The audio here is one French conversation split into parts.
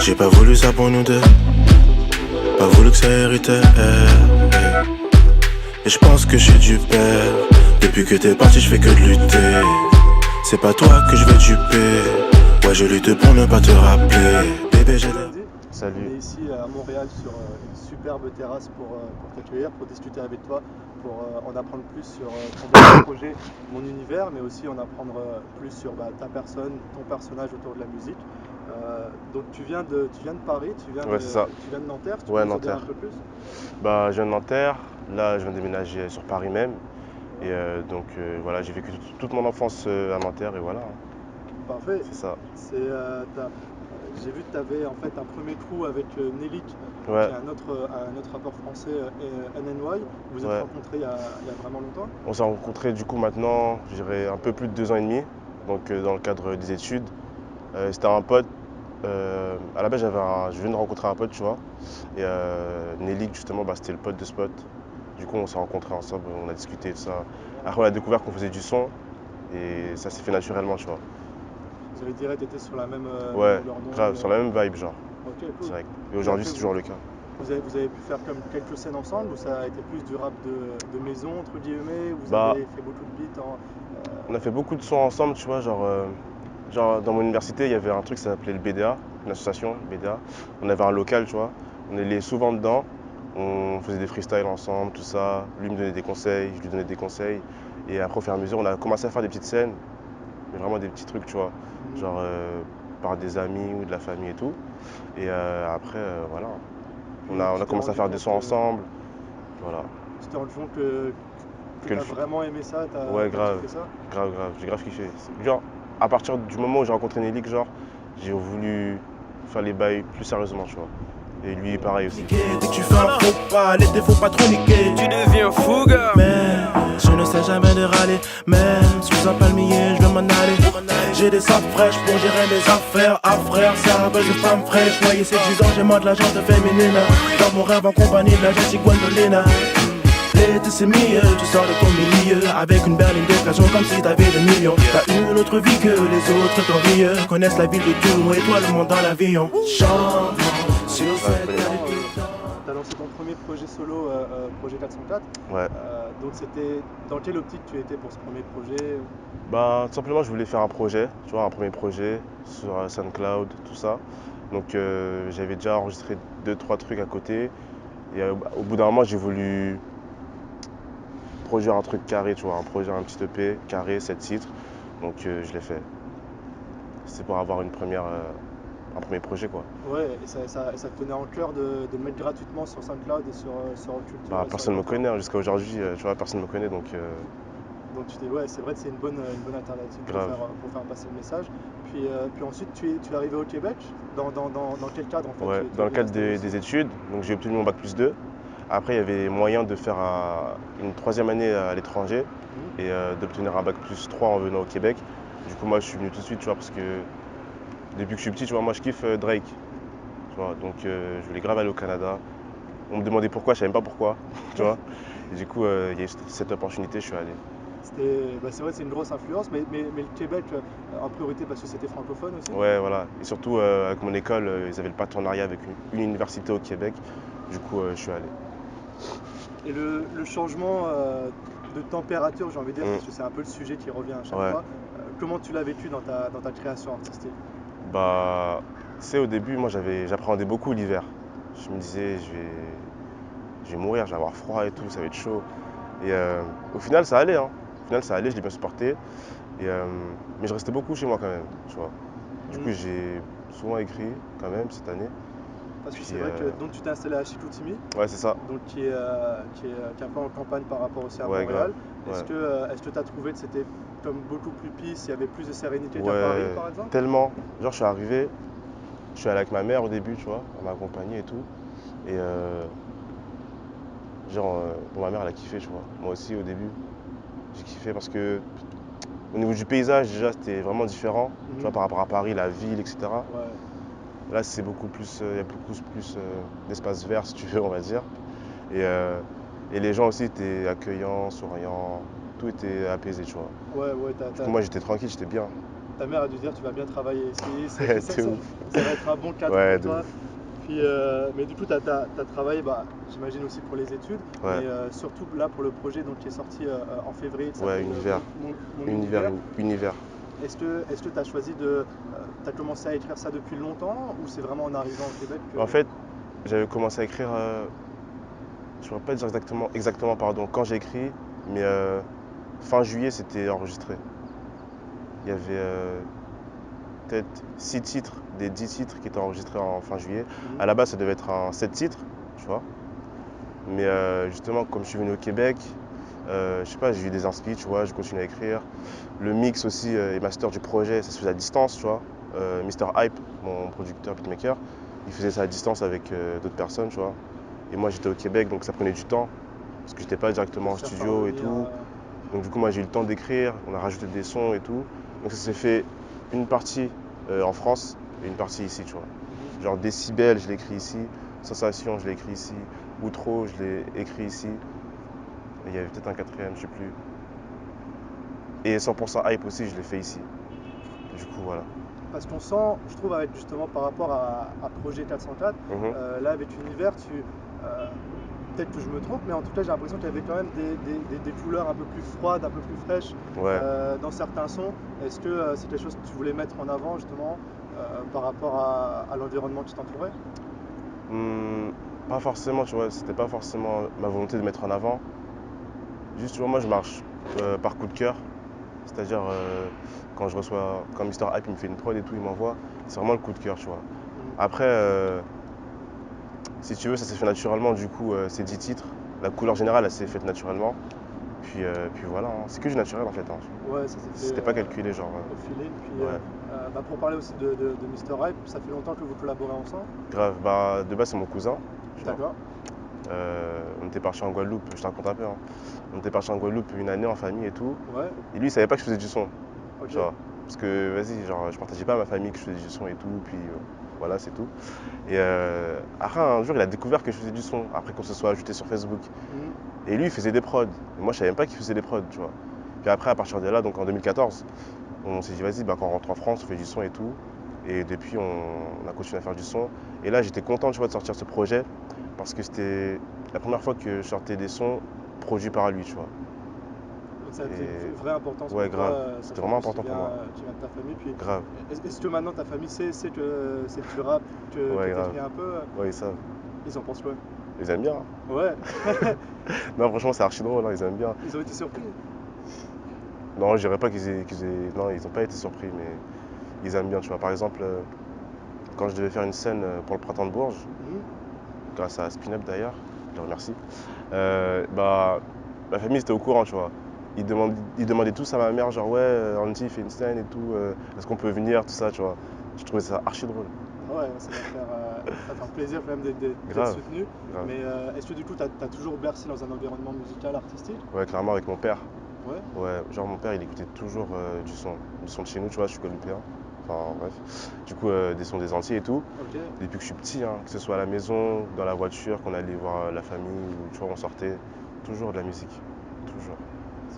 J'ai pas voulu ça pour nous deux, pas voulu que ça héritait. Et je pense que j'ai du père. Depuis que t'es parti, je fais que de lutter. C'est pas toi que je vais duper. Ouais, je lutte pour ne pas te rappeler. Bébé, j'ai Salut. On est ici à Montréal sur une superbe terrasse pour t'accueillir, pour discuter avec toi, pour en apprendre plus sur ton projet, mon univers, mais aussi en apprendre plus sur ta personne, ton personnage autour de la musique. Donc tu viens de Paris, tu viens de Nanterre, tu peux nous en dire un peu plus? Bah, je viens de Nanterre, là je viens de déménager sur Paris même. Et voilà, j'ai vécu toute mon enfance à Nanterre et voilà. Parfait. C'est ça. J'ai vu que tu avais en fait un premier crew avec Nelik, qui Ouais. est un autre rappeur français, NNY. Vous vous êtes rencontrés il y a vraiment longtemps? On s'est rencontrés du coup maintenant, je dirais un peu plus de 2 ans et demi, donc dans le cadre des études. C'était un pote. À la base, je viens de rencontrer un pote, tu vois. Et Nelik, justement, c'était le pote de ce pote. Du coup, on s'est rencontrés ensemble, on a discuté de ça. Après, on a découvert qu'on faisait du son et ça s'est fait naturellement, tu vois. Vous avez direct été sur la même Ouais, longueur d'onde, grave, sur la même vibe, genre. Ok, cool. Direct. Et aujourd'hui, c'est toujours le cas. Vous avez pu faire comme quelques scènes ensemble ou ça a été plus du rap de maison, entre guillemets, ou vous avez fait beaucoup de beats On a fait beaucoup de sons ensemble, tu vois, genre dans mon université, il y avait un truc qui s'appelait le BDA, une association, BDA. On avait un local, tu vois. On allait souvent dedans, on faisait des freestyles ensemble, tout ça. Lui me donnait des conseils, je lui donnais des conseils. Et après, au fur et à mesure, on a commencé à faire des petites scènes, mais vraiment des petits trucs, tu vois. Genre par des amis ou de la famille et tout. Et après, voilà. On a commencé à faire des sons ensemble. Voilà. Tu t'es rendu compte que tu as vraiment aimé ça, ouais, grave, kiffé ça? grave, j'ai grave kiffé. Genre, à partir du moment où j'ai rencontré Nelik, genre, j'ai voulu faire les bails plus sérieusement, tu vois. Et lui, pareil aussi. Dès que tu fais un faux pas, les défauts pas trop niquer. Tu deviens fou, gars. Mais je ne sais jamais de râler. Même sous un palmier, je vais m'en aller. J'ai des sapes fraîches pour gérer mes affaires. Ah frère, c'est un buzz de femme fraîche. Voyez, c'est 10 ans, j'ai moins de la gente féminine. Dans mon rêve en compagnie de la gentille Gwendolina. L'été c'est mieux, tu sors de ton milieu avec une berline d'occasion comme si t'avais des millions. T'as une autre vie que les autres t'envieux. Connaissent la ville de tout et toi le monde dans l'avion. Chante sur cette T'as lancé ton premier projet solo, projet 404. Ouais. Donc c'était dans quelle optique tu étais pour ce premier projet? Bah, tout simplement, je voulais faire un projet, tu vois, un premier projet sur SoundCloud, tout ça. Donc, j'avais déjà enregistré 2-3 trucs à côté. Et au bout d'un moment, j'ai voulu produire un truc carré, tu vois, un petit EP carré, 7 titres. Donc, je l'ai fait. C'est pour avoir un premier projet, quoi. Ouais, et ça te tenait en cœur de le mettre gratuitement sur SoundCloud et sur Culture. Bah, personne ne me connaît, hein, jusqu'à aujourd'hui, tu vois, personne ne me connaît, donc... Donc ouais, c'est vrai que c'est une bonne alternative pour faire passer le message. Puis ensuite, tu es arrivé au Québec. Dans quel cadre en fait? Ouais, dans le cadre des études, donc j'ai obtenu mon bac+2. Après, il y avait moyen de faire une 3e année à l'étranger et d'obtenir un bac+3 en venant au Québec. Du coup, moi, je suis venu tout de suite, tu vois, parce que depuis que je suis petit, tu vois, moi, je kiffe Drake. Tu vois, donc je voulais grave aller au Canada. On me demandait pourquoi, je savais même pas pourquoi, tu vois. Et du coup, il y a eu cette opportunité, je suis allé. C'est vrai, c'est une grosse influence, mais le Québec en priorité parce que c'était francophone aussi. Ouais, voilà. Et surtout, avec mon école, ils avaient le partenariat avec une université au Québec. Du coup, je suis allé. Et le changement de température, j'ai envie de dire, parce que c'est un peu le sujet qui revient à chaque fois, comment tu l'as vécu dans ta création artistique? Bah, tu sais, au début, moi, j'appréhendais beaucoup l'hiver. Je me disais, je vais mourir, je vais avoir froid et tout, ça va être chaud. Et au final, ça allait, hein. Au final, ça allait, je l'ai bien supporté. Mais je restais beaucoup chez moi quand même, tu vois. Du coup, j'ai souvent écrit quand même cette année. Parce que c'est vrai que donc tu t'es installé à Chicoutimi. Ouais, c'est ça. Donc qui est un peu en campagne par rapport aussi à Montréal. Est-ce que tu as trouvé que c'était comme beaucoup plus peace, il y avait plus de sérénité qu'à Paris par exemple? Tellement. Genre, je suis arrivé, je suis allé avec ma mère au début, tu vois, elle m'a accompagné et tout. Et ma mère, elle a kiffé, tu vois. Moi aussi, au début, j'ai kiffé parce que au niveau du paysage, déjà, c'était vraiment différent, tu vois, par rapport à Paris, la ville, etc. Ouais. Là, c'est beaucoup plus, il y a beaucoup plus d'espace vert, si tu veux, on va dire. Et les gens aussi étaient accueillants, souriants, tout était apaisé, tu vois. Ouais, Du coup, moi, j'étais tranquille, j'étais bien. ta mère a dû dire tu vas bien travailler ici, C'est ouf. ça va être un bon cadre Ouais, pour de toi. ouf. Puis, mais du coup, tu as travaillé, bah, j'imagine aussi pour les études, Ouais, mais surtout là pour le projet donc, qui est sorti en février, qui ouais, s'appelle univers. Mon univers. Univers. Est-ce que tu as choisi tu as commencé à écrire ça depuis longtemps ou c'est vraiment en arrivant au Québec que... En fait, j'avais commencé à écrire, je ne pourrais pas dire exactement pardon, quand j'ai écrit, mais fin juillet, c'était enregistré. Il y avait peut-être 6 titres, des 10 titres qui étaient enregistrés en fin juillet. Mhm. À la base, ça devait être un 7 titres, tu vois. Mais justement, comme je suis venu au Québec, je sais pas, j'ai eu des inspi, tu vois, je continue à écrire. Le mix aussi et master du projet, ça se faisait à distance, tu vois. Mr. Hype, mon producteur beatmaker, il faisait ça à distance avec d'autres personnes, tu vois. Et moi, j'étais au Québec, donc ça prenait du temps, parce que j'étais pas directement en cherches à studio et revenir, tout. Donc du coup, moi, j'ai eu le temps d'écrire, on a rajouté des sons et tout. Donc ça s'est fait une partie en France et une partie ici, tu vois. Genre Décibel, je l'ai écrit ici. Sensation, je l'ai écrit ici. Outro, je l'ai écrit ici. Et il y avait peut-être un quatrième, je sais plus. Et 100% Hype aussi, je l'ai fait ici. Du coup, voilà. Parce qu'on sent, je trouve, avec justement par rapport à Projet 404, Mhm. là avec Univers, peut-être que je me trompe, mais en tout cas j'ai l'impression qu'il y avait quand même des couleurs un peu plus froides, un peu plus fraîches Ouais. dans certains sons. Est-ce que c'est quelque chose que tu voulais mettre en avant justement par rapport à l'environnement qui t'entourait? Pas forcément, tu vois, c'était pas forcément ma volonté de mettre en avant. Juste, tu vois, moi je marche par coup de cœur. C'est-à-dire, quand je reçois, quand Mr. Hype il me fait une prod et tout, il m'envoie, c'est vraiment le coup de cœur, tu vois. Après, si tu veux, ça s'est fait naturellement, du coup, ces 10 titres. La couleur générale, elle s'est faite naturellement. Puis voilà, hein. C'est que du naturel en fait, hein. Ouais, ça s'est fait C'était pas calculé, genre. au feeling. Puis, Ouais, bah, pour parler aussi de Mr. Hype, ça fait longtemps que vous collaborez ensemble. grave. Bah, de base, c'est mon cousin, tu vois. D'accord. On était parti en Guadeloupe, je te raconte un peu, hein. On était parti en Guadeloupe une année en famille et tout. Ouais, Et lui, il savait pas que je faisais du son, ok. tu vois. Parce que, vas-y, genre, je partageais pas à ma famille que je faisais du son et tout. Puis voilà, c'est tout. Et après, un jour, il a découvert que je faisais du son, après qu'on se soit ajouté sur Facebook. Mhm. Et lui, il faisait des prods. Et moi, je savais même pas qu'il faisait des prods, tu vois. Puis après, à partir de là, donc en 2014, on s'est dit, vas-y, bah, quand on rentre en France, on fait du son et tout. Et depuis, on a continué à faire du son. Et là, j'étais content, tu vois, de sortir ce projet. Parce que c'était la première fois que je sortais des sons produits par lui, tu vois. Donc ça a été Et une vraie importance ouais, pour grave. toi, C'était sachant vraiment que tu important pour moi. viens de ta famille. Puis, Grave. est-ce que maintenant ta famille sait que c'est du rap, que Ouais, tu grave. écris un peu? Ouais, ils savent. Ils en pensent quoi? Ils aiment bien, hein. Ouais, Non, franchement, c'est archi drôle, hein, ils aiment bien. ils ont été surpris. Non, je dirais pas Non, ils ont pas été surpris, mais ils aiment bien, tu vois. Par exemple, quand je devais faire une scène pour le Printemps de Bourges, Mhm. grâce à Spin Up d'ailleurs, je les remercie, bah, ma famille était au courant, tu vois. Ils demandaient tous à ma mère, genre, ouais, Andy fait une scène et tout, est-ce qu'on peut venir, tout ça, tu vois. Je trouvais ça archi drôle. Ouais, ça va faire plaisir quand même d'être Grave, soutenu. grave. Mais est-ce que du coup, tu as toujours bercé dans un environnement musical, artistique? Ouais, clairement, avec mon père. Ouais, Ouais, genre, mon père, il écoutait toujours du son de chez nous, tu vois, je suis guadeloupéen. Enfin, bref. Du coup, des sons des Antilles et tout. ok. Depuis que je suis petit, hein, que ce soit à la maison, dans la voiture, qu'on allait voir la famille, ou tu vois, on sortait, toujours de la musique. Toujours.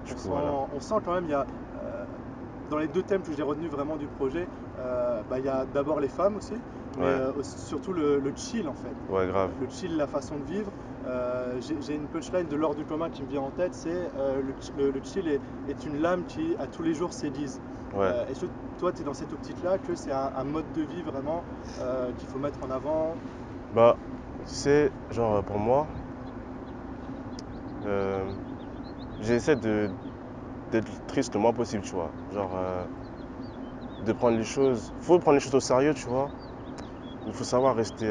Du coup, voilà. On sent quand même, dans les deux thèmes que j'ai retenus vraiment du projet, bah, il y a d'abord les femmes aussi, mais Ouais, surtout le chill en fait. ouais, grave. Le chill, la façon de vivre. J'ai une punchline de l'ordre du commun qui me vient en tête, c'est le chill est une lame qui à tous les jours s'aiguise. Ouais. Est-ce que toi tu es dans cette optique-là, que c'est un mode de vie vraiment qu'il faut mettre en avant? Bah, tu sais, genre, pour moi, euh, j'essaie d'être triste le moins possible, tu vois. Genre, de prendre les choses. Faut prendre les choses au sérieux, tu vois. Il faut savoir rester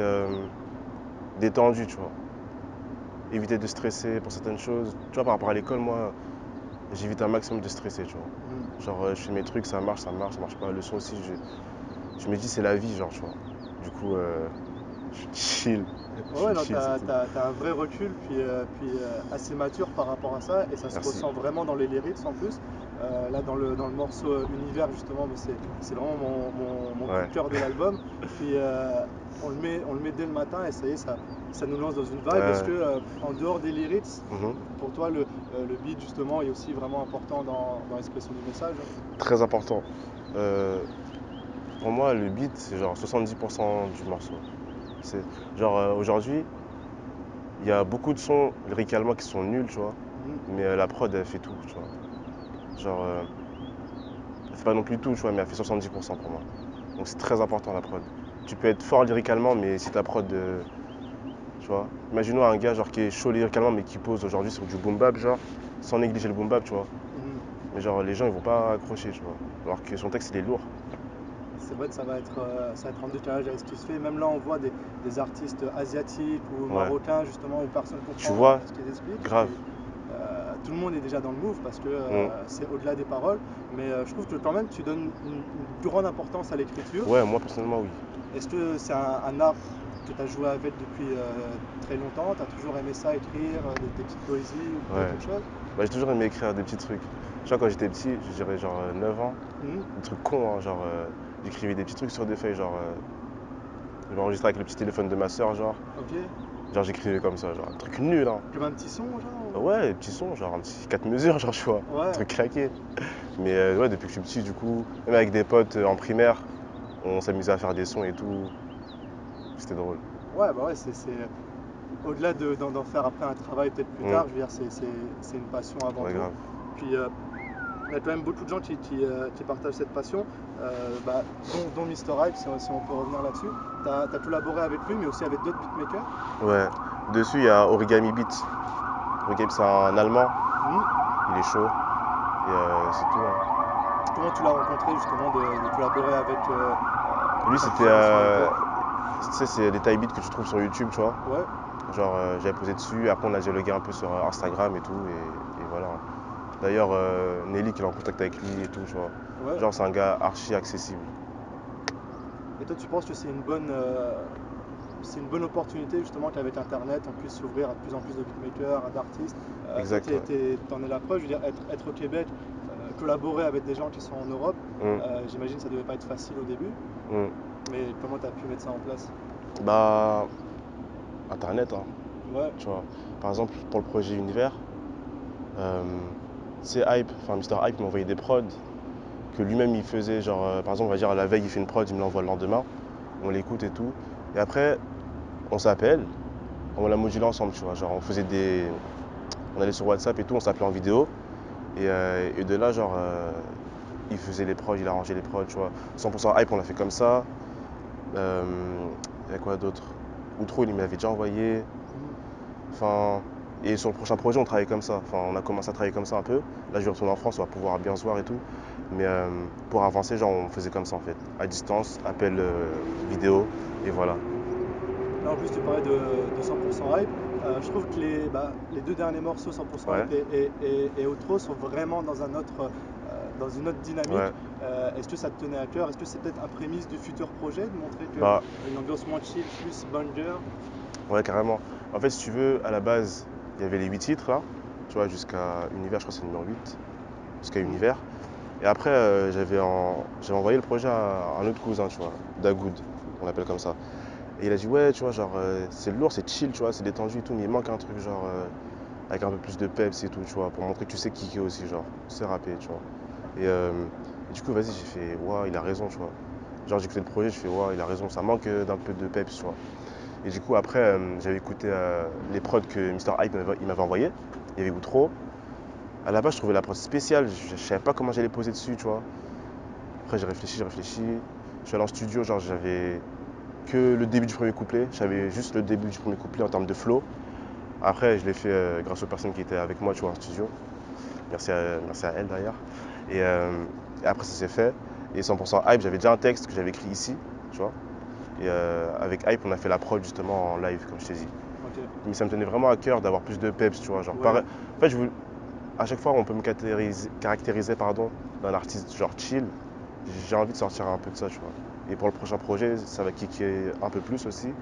détendu, tu vois. Éviter de stresser pour certaines choses. Tu vois, par rapport à l'école, moi, j'évite un maximum de stresser, tu vois. Mm. Genre, je fais mes trucs, ça marche pas. Le son aussi, je me dis, c'est la vie, genre, tu vois. Du coup, je chill. Je Ouais, suis non, chill, c'est tout. t'as un vrai recul, puis assez mature par rapport à ça, et ça se Merci. ressent vraiment dans les lyrics en plus. Là, dans le morceau Univers, justement, bah, c'est vraiment mon coup Ouais. de cœur de l'album. Puis on le met dès le matin, et ça y est, ça nous lance dans une vibe. Est-ce Ouais. que, en dehors des lyrics, Mhm. pour toi, le beat, justement, est aussi vraiment important dans l'expression du message? Très important. euh, pour moi, le beat, c'est genre 70% du morceau. C'est genre aujourd'hui, il y a beaucoup de sons lyricalement qui sont nuls, tu vois, Mhm. mais la prod, elle fait tout, tu vois. Genre, elle fait pas non plus tout, tu vois, mais elle fait 70% pour moi. Donc c'est très important la prod. Tu peux être fort lyricalement, mais si ta prod, tu vois. Imaginons un gars genre qui est chaud lyricalement, mais qui pose aujourd'hui sur du boom bap, genre, sans négliger le boom bap, tu vois. Mhm. Mais genre, les gens, ils vont pas accrocher, tu vois. Alors que son texte, il est lourd. C'est vrai que ça va être en décalage avec ce qui se fait. Même là, on voit des artistes asiatiques ou Ouais. marocains, justement, où personne ne Tu comprend vois, ce qu'ils expliquent. grave. Et puis, tout le monde est déjà dans le move parce que Mm. c'est au-delà des paroles. Mais je trouve que quand même, tu donnes une grande importance à l'écriture. Ouais, moi personnellement, oui. Est-ce que c'est un art que tu as joué avec depuis très longtemps? Tu as toujours aimé ça, écrire des petites poésies ou Ouais. quelque chose? Bah, j'ai toujours aimé écrire des petits trucs. Tu vois, quand j'étais petit, je dirais genre 9 ans, Mhm. des trucs cons, hein, genre j'écrivais des petits trucs sur des feuilles, genre je m'enregistrais avec le petit téléphone de ma soeur, Ok. genre j'écrivais comme ça, genre un truc nul, hein. Comme un petit son, genre? Ouais, des petits sons, genre un petit 4 mesures, genre tu vois, un Ouais. truc claqué. Mais ouais, depuis que je suis petit, du coup, même avec des potes en primaire, on s'amusait à faire des sons et tout, c'était drôle. Ouais, bah ouais, au-delà d'en faire après un travail peut-être plus Mm. tard, je veux dire, c'est une passion avant Ouais, tout. grave. Puis il y a quand même beaucoup de gens qui partagent cette passion, bah, dont Mr. Hype, si on peut revenir là-dessus. Tu as collaboré avec lui, mais aussi avec d'autres beatmakers. Ouais, dessus il y a Origami Beat. Origami, c'est un allemand, Mhm. il est chaud, et c'est tout, hein. Comment tu l'as rencontré justement de collaborer avec Lui, sa c'était. personnalité? Tu sais, c'est des taille beats que tu trouves sur YouTube, tu vois. Ouais, Genre, j'avais posé dessus, après on a dialogué un peu sur Instagram et tout, et voilà. D'ailleurs, Nelly qui est en contact avec lui et tout, tu vois. ouais. Genre, c'est un gars archi accessible. Et toi, tu penses que c'est une bonne opportunité justement qu'avec Internet, on puisse s'ouvrir à de plus en plus de beatmakers, d'artistes. Toi, Exact, ouais. t'en es la preuve. Je veux dire, être au Québec, collaborer avec des gens qui sont en Europe, Mm, j'imagine que ça devait pas être facile au début. mm. Mais comment tu as pu mettre ça en place? Bah, Internet, hein, Ouais. tu vois. Par exemple, pour le projet Univers, euh, c'est Hype, enfin Mister Hype m'a envoyé des prods que lui-même il faisait, genre, par exemple, on va dire la veille il fait une prod, il me l'envoie le lendemain, on l'écoute et tout. Et après, on s'appelle, on l'a modulé ensemble, tu vois. Genre, on allait sur WhatsApp et tout, on s'appelait en vidéo. Et de là, genre, il faisait les prods, il arrangeait les prods, tu vois. 100% Hype, on l'a fait comme ça. Il y a quoi d'autre? Outro, il m'avait déjà envoyé. Mhm. Enfin, et sur le prochain projet, on travaillait comme ça. Enfin, on a commencé à travailler comme ça un peu. Là, je vais retourner en France, on va pouvoir bien se voir et tout. Mais pour avancer, genre, on faisait comme ça en fait. À distance, appel vidéo, et voilà. Là, en plus, tu parlais de 100% Hype. Je trouve que les deux derniers morceaux, 100% Ouais, Hype et Outro, sont vraiment dans une autre dynamique. ouais. Est-ce que ça te tenait à cœur? Est-ce que c'est peut-être un prémisse du futur projet de montrer Bah, une ambiance moins chill, plus banger? ouais, carrément. En fait, si tu veux, à la base, il y avait les 8 titres là. Tu vois, jusqu'à Univers, je crois que c'est le numéro 8. Jusqu'à Mhm. Univers. Et après, j'avais envoyé le projet à un autre cousin, tu vois, Dagoud, on l'appelle comme ça. Et il a dit, ouais, tu vois, genre, c'est lourd, c'est chill, tu vois, c'est détendu et tout, mais il manque un truc, genre, avec un peu plus de peps et tout, tu vois, pour montrer que tu sais kicker aussi, genre, tu sais rapper, tu vois. Et du coup, vas-y, j'ai fait, ouais, il a raison, tu vois. Genre, j'ai écouté le projet, je fais, ouais, il a raison, ça manque d'un peu de peps, tu vois. Et du coup, après, j'avais écouté les prods que Mister Hype il m'avait envoyé. Il y avait Outro. À la base, je trouvais la prod spéciale, je savais pas comment j'allais poser dessus, tu vois. Après, j'ai réfléchi, j'ai réfléchi. Je suis allé en studio, genre, j'avais que le début du premier couplet. J'avais juste le début du premier couplet en termes de flow. Après, je l'ai fait grâce aux personnes qui étaient avec moi, tu vois, en studio. Merci à elle d'ailleurs. Et, et après, ça s'est fait. Et 100% Hype, j'avais déjà un texte que j'avais écrit ici, tu vois. Et avec Hype, on a fait la prod justement en live, comme je t'ai dit. Ok. Mais ça me tenait vraiment à cœur d'avoir plus de peps, tu vois. Genre, Ouais. En fait, à chaque fois, on peut me caractériser pardon, d'un artiste genre chill. J'ai envie de sortir un peu de ça, tu vois. Et pour le prochain projet, ça va kicker un peu plus aussi,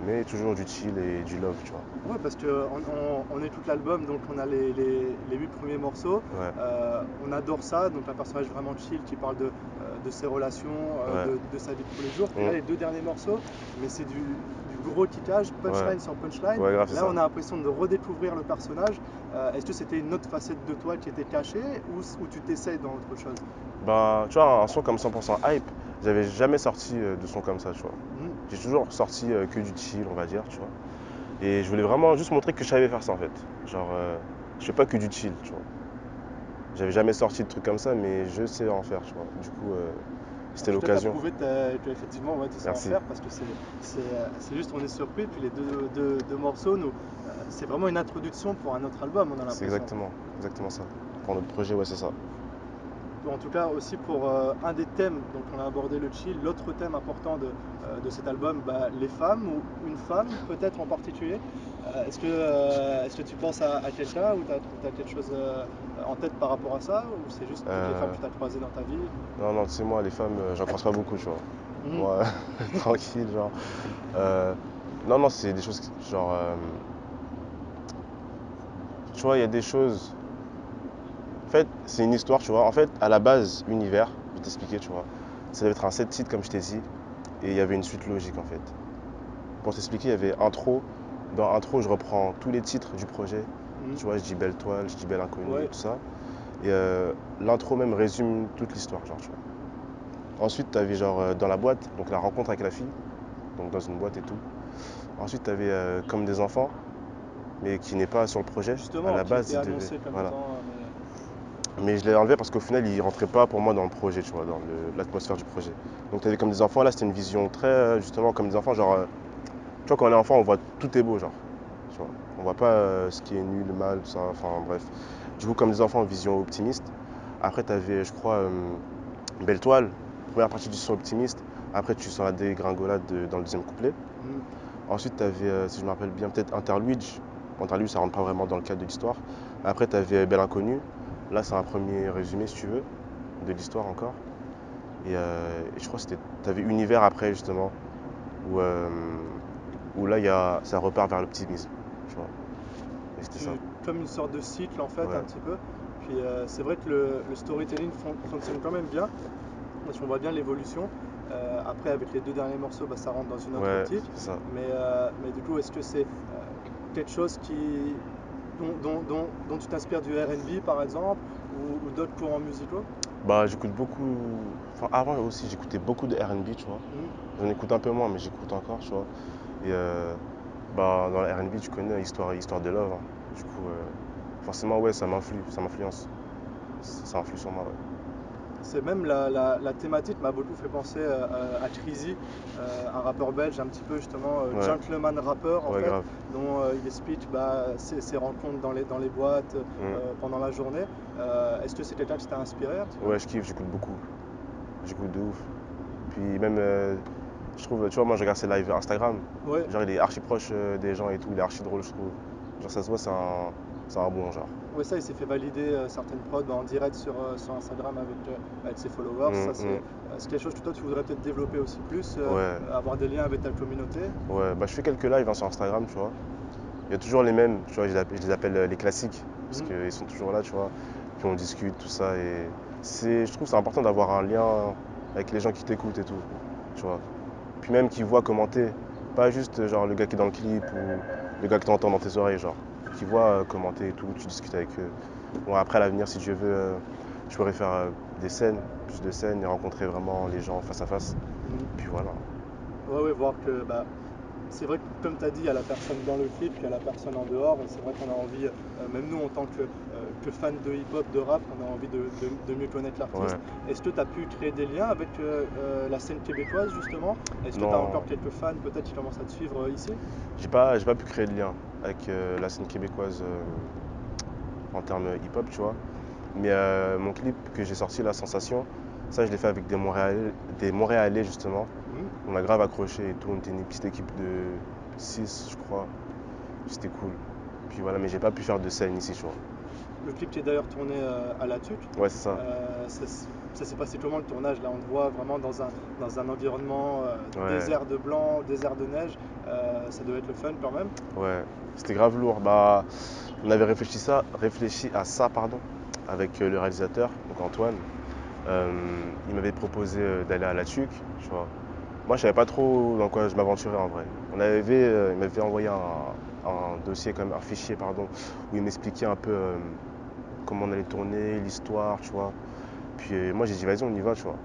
mais toujours du chill et du love, tu vois. Ouais, parce qu'on écoute l'album, donc on a les 8 premiers morceaux. Ouais, On adore ça, donc un personnage vraiment chill qui parle de ses relations, ouais, de sa vie de tous les jours. Puis là, mm, les deux derniers morceaux, mais c'est du gros kickage, ouais, punchline sur punchline. ouais, grave, c'est Là, ça. on a l'impression de redécouvrir le personnage. Est-ce que c'était une autre facette de toi qui était cachée ou tu t'essayes dans autre chose? Bah, tu vois, un son comme 100% hype, j'avais jamais sorti de son comme ça, tu vois. Mhm. J'ai toujours sorti que du chill, on va dire, tu vois. Et je voulais vraiment juste montrer que je savais faire ça, en fait. Genre, je fais pas que du chill, tu vois. J'avais jamais sorti de trucs comme ça, mais je sais en faire, tu vois. Du coup, En c'était tout cas, tu as l'occasion. prouvé que effectivement, ouais, tu sais en Merci. faire parce que c'est juste, on est surpris. Puis les deux morceaux, c'est vraiment une introduction pour un autre album, on a C'est l'impression. exactement ça. Pour notre projet, ouais, c'est ça. En tout cas, aussi pour un des thèmes, donc on a abordé le chill, l'autre thème important de cet album, bah, les femmes ou une femme peut-être en particulier. Est-ce que tu penses à quelqu'un ou tu as quelque chose en tête par rapport à ça ou c'est juste toutes les femmes Euh, que tu as croisées dans ta vie? non, non, tu sais, moi, les femmes, j'en croise pas beaucoup, tu vois. Mhm. Moi, tranquille, genre. Euh, non, non, c'est des choses, genre. Tu vois, il y a des choses. En fait, c'est une histoire, tu vois. En fait, à la base, Univers, je vais t'expliquer, tu vois. Ça devait être un 7 titres, comme je t'ai dit. Et il y avait une suite logique, en fait. Pour t'expliquer, il y avait intro. Dans intro, je reprends tous les titres du projet. Mhm. Tu vois, je dis Belle Toile, je dis Belle Inconnue, Ouais. tout ça. Et l'intro même résume toute l'histoire, genre, tu vois. Ensuite, tu avais genre dans la boîte, donc la rencontre avec la fille, donc dans une boîte et tout. Ensuite, tu avais comme des enfants, mais qui n'est pas sur le projet. À Justement, la qui base, était il devait. annoncé comme Voilà. étant. Mais je l'ai enlevé parce qu'au final, il rentrait pas pour moi dans le projet, tu vois, dans l'atmosphère du projet. Donc, tu avais comme des enfants, là, c'était une vision très, justement, comme des enfants, genre, tu vois, quand on est enfant, on voit tout est beau, genre, tu vois. On voit pas ce qui est nul, mal, tout ça, enfin, bref. Du coup, comme des enfants, vision optimiste. Après, tu avais, je crois, Belle Toile, première partie du son optimiste. Après, tu sens la dégringolade dans le deuxième couplet. Mhm. Ensuite, tu avais, si je me rappelle bien, peut-être Interlude. Interlude, ça rentre pas vraiment dans le cadre de l'histoire. Après, tu avais Belle Inconnue. Là, c'est un premier résumé, si tu veux, de l'histoire encore. Et je crois que tu avais Univers après, justement, où là, ça repart vers l'optimisme. Tu vois. Et c'était ça. Comme une sorte de cycle en fait, un Ouais, petit peu. Puis c'est vrai que le storytelling fonctionne quand même bien, parce qu'on voit bien l'évolution. Après, avec les deux derniers morceaux, bah, ça rentre dans une autre ouais, optique. c'est ça. Mais du coup, est-ce que c'est quelque chose dont tu t'inspires du R&B par exemple, ou d'autres courants musicaux? Bah, j'écoute beaucoup. Enfin, avant aussi, j'écoutais beaucoup de R&B, tu vois. Mhm. J'en écoute un peu moins, mais j'écoute encore, tu vois. Et bah, dans le R&B, tu connais histoire de love, hein. Du coup, forcément, ouais, ça m'influence. Ça influe sur moi, ouais. C'est même la thématique m'a beaucoup fait penser à Creezy, un rappeur belge un petit peu justement Ouais, gentleman rappeur en ouais, fait, grave. dont il explique bah, ses rencontres dans les boîtes pendant la journée. Est-ce que c'est quelqu'un qui t'a inspiré un petit peu? Ouais, je kiffe, j'écoute beaucoup. J'écoute de ouf. Puis même, je trouve, tu vois, moi, je regarde ses lives Instagram. Ouais, Genre, il est archi proche des gens et tout. Il est archi drôle, je trouve. Genre, ça se voit, c'est un bon, genre. ouais, ça il s'est fait valider certaines prods en direct sur Instagram avec ses followers. Hum, Ça hum. c'est quelque chose que toi tu voudrais peut-être développer aussi plus, Ouais, avoir des liens avec ta communauté. ouais. Bah, je fais quelques lives hein, sur Instagram, tu vois. Il y a toujours les mêmes, tu vois, je les appelle les classiques, parce Mhm. qu'ils sont toujours là, tu vois. Puis on discute, tout ça, et je trouve que c'est important d'avoir un lien avec les gens qui t'écoutent et tout, tu vois. Puis même qui voient commenter, pas juste genre le gars qui est dans le clip ou le gars que tu entends dans tes oreilles, genre. Qui voient commenter et tout, tu discutes avec eux. Bon, après à l'avenir, si Dieu veut, je pourrais faire des scènes, plus de scènes et rencontrer vraiment les gens face à face. Mhm. Puis voilà. Ouais, ouais, voir que bah, c'est vrai que comme tu as dit, il y a la personne dans le clip, il y a la personne en dehors, et c'est vrai qu'on a envie, même nous en tant que fans de hip-hop, de rap, on a envie de mieux connaître l'artiste. Ouais. Est-ce que tu as pu créer des liens avec la scène québécoise justement? Est-ce que tu as encore Non, quelques fans peut-être qui commencent à te suivre ici? j'ai pas pu créer de lien avec la scène québécoise en termes hip-hop, tu vois. Mais mon clip que j'ai sorti, La Sensation, ça je l'ai fait avec des Montréalais justement. Mhm. On a grave accroché et tout, on était une petite équipe de 6 je crois. C'était cool. Puis voilà, mais j'ai pas pu faire de scène ici, tu vois. Le clip qui est d'ailleurs tourné à La Tuque. Ouais, c'est ça. Ça s'est passé comment le tournage? Là, on te voit vraiment dans un environnement Ouais, désert de blanc, désert de neige. Ça devait être le fun quand même. ouais. C'était grave lourd. Bah, on avait réfléchi à ça, pardon, avec le réalisateur, donc Antoine. Il m'avait proposé d'aller à La Tuque, tu vois. Moi, je savais pas trop dans quoi je m'aventurais en vrai. Il m'avait envoyé un dossier, quand même, un fichier, pardon, où il m'expliquait un peu comment on allait tourner, l'histoire, tu vois. Puis moi j'ai dit vas-y on y va, tu vois.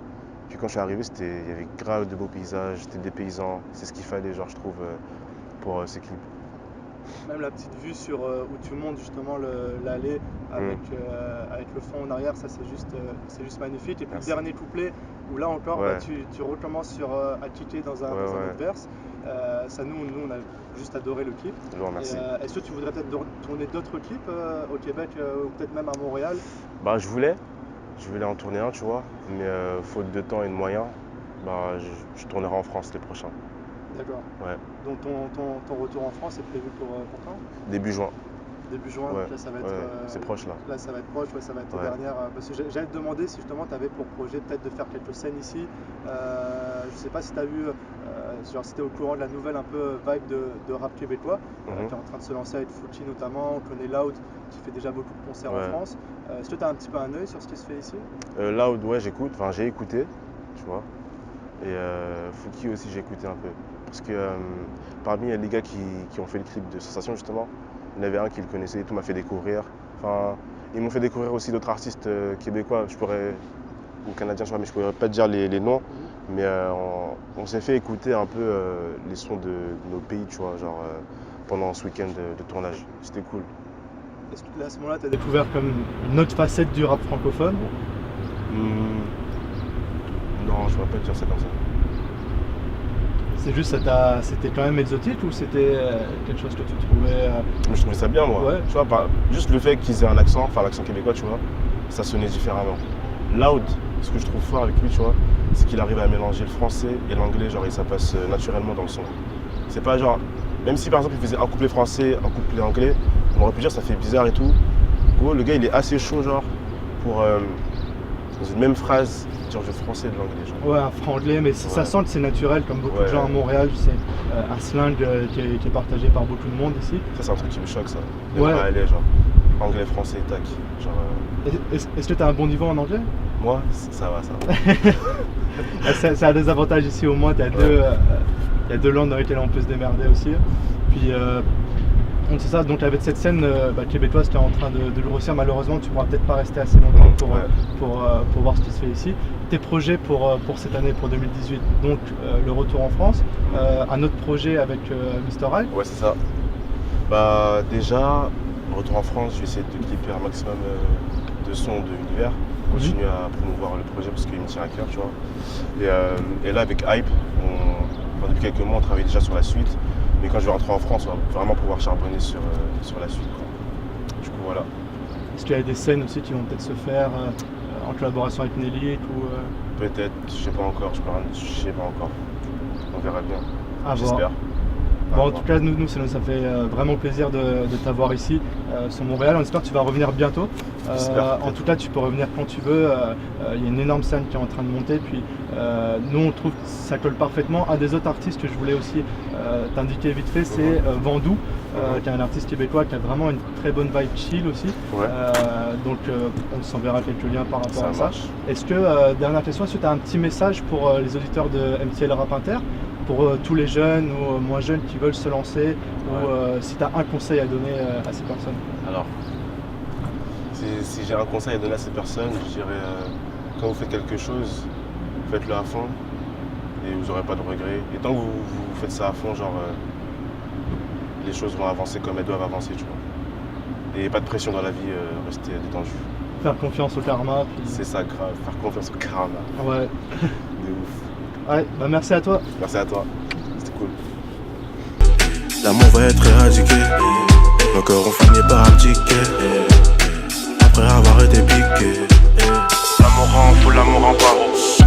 Puis quand je suis arrivé, il y avait grave de beaux paysages, c'était des paysans, c'est ce qu'il fallait, genre je trouve, pour ces clips. Même la petite vue sur où tu montes justement l'allée avec le fond en arrière, ça c'est juste magnifique. Et puis Merci. le dernier couplet où là encore Ouais. bah, tu recommences sur à kicker dans un autre verse. Ça nous on a juste adoré le clip. Je vous remercie. Est-ce que tu voudrais peut-être tourner d'autres clips au Québec ou peut-être même à Montréal? Bah je voulais en tourner un, tu vois, mais faute de temps et de moyens, bah je tournerai en France les prochains. D'accord. Ouais. Donc ton retour en France est prévu pour quand? Début juin. Début juin, Ouais. donc là ça va être. Ouais, c'est proche là. Là ça va être proche, ouais, ça va être Ouais. tes dernières. Parce que j'allais te demander si justement tu avais pour projet peut-être de faire quelques scènes ici. Je sais pas si tu as vu, genre si tu es au courant de la nouvelle un peu vibe de rap québécois, qui est en train de se lancer avec Fouchi notamment. On connaît Loud qui fait déjà beaucoup de concerts en France. Est-ce que tu as un petit peu un œil sur ce qui se fait ici? Loud, ouais, j'ai écouté, tu vois. Et Fouki aussi, j'ai écouté un peu. Parce que parmi les gars qui ont fait le clip de Sensation, justement, il y en avait un qui le connaissait et tout, m'a fait découvrir. Enfin, ils m'ont fait découvrir aussi d'autres artistes québécois, ou canadiens, mais je pourrais pas te dire les noms. Mais on s'est fait écouter un peu les sons de nos pays, tu vois, genre pendant ce week-end de tournage. C'était cool. Est-ce que là, à ce moment-là, tu as découvert comme une autre facette du rap francophone? Non, je ne pourrais pas te dire ça comme ça. C'est juste, c'était quand même exotique ou c'était quelque chose que tu trouvais. Je trouvais ça bien, moi. Ouais. Tu vois, juste le fait qu'ils aient un accent, enfin l'accent québécois, tu vois, ça sonnait différemment. Loud, ce que je trouve fort avec lui, tu vois, c'est qu'il arrive à mélanger le français et l'anglais, genre, et ça passe naturellement dans le son. C'est pas genre, même si par exemple il faisait un couplet français, un couplet anglais, on aurait pu dire ça fait bizarre et tout. Gros, le gars il est assez chaud, genre, pour dans une même phrase dire du français et de l'anglais, genre. Ouais, un franglais, mais ça sent que c'est naturel, comme beaucoup de gens à Montréal, tu sais, un slang qui est partagé par beaucoup de monde ici. Ça, c'est un truc qui me choque, ça. Ouais. Aller, genre, anglais, français, tac. Genre, Est-ce que tu as un bon niveau en anglais? Moi, ça va. Ça a des avantages ici, au moins, il y a deux langues dans lesquelles on peut se démerder aussi. Puis, donc c'est ça, donc avec cette scène québécoise qui est en train de grossir, malheureusement tu pourras peut-être pas rester assez longtemps pour voir ce qui se fait ici. Tes projets pour cette année, pour 2018, donc le retour en France, un autre projet avec Mr. High. Ouais, c'est ça. Bah déjà, retour en France, je vais essayer de clipper un maximum de sons de l'univers, continuer à promouvoir le projet parce qu'il me tient à cœur, tu vois. Et là avec Hype, depuis quelques mois on travaille déjà sur la suite. Mais quand je vais rentrer en France, on va vraiment pouvoir charbonner sur la suite, quoi. Du coup, voilà. Est-ce qu'il y a des scènes aussi qui vont peut-être se faire en collaboration avec Nelly ou Peut-être, je sais pas encore, je sais pas encore. On verra bien. À J'espère. voir. Bon, en tout cas, nous ça fait vraiment plaisir de t'avoir ici sur Montréal. On espère que tu vas revenir bientôt. En tout cas, tu peux revenir quand tu veux. Il y a une énorme scène qui est en train de monter. Puis nous, on trouve que ça colle parfaitement. Un des autres artistes que je voulais aussi t'indiquer vite fait, c'est Vandou, qui est un artiste québécois qui a vraiment une très bonne vibe chill aussi. Ouais. Donc, on s'enverra quelques liens par rapport à ça. Marche. Est-ce que, dernière question, est-ce que tu as un petit message pour les auditeurs de MTL Rap Inter? Pour tous les jeunes ou moins jeunes qui veulent se lancer, ou si tu as un conseil à donner à ces personnes? Alors, si j'ai un conseil à donner à ces personnes, je dirais quand vous faites quelque chose, faites-le à fond et vous n'aurez pas de regrets. Et tant que vous faites ça à fond, genre les choses vont avancer comme elles doivent avancer, tu vois. Et pas de pression dans la vie, restez détendu. Faire confiance au karma. Puis... C'est ça, grave, faire confiance au karma. Ouais. De ouf. Ouais, bah merci à toi. Merci à toi, c'était cool. L'amour va être éradiqué, nos cœurs ont fini par abdiquer, après avoir été piqué. L'amour rend fou, l'amour rend pas.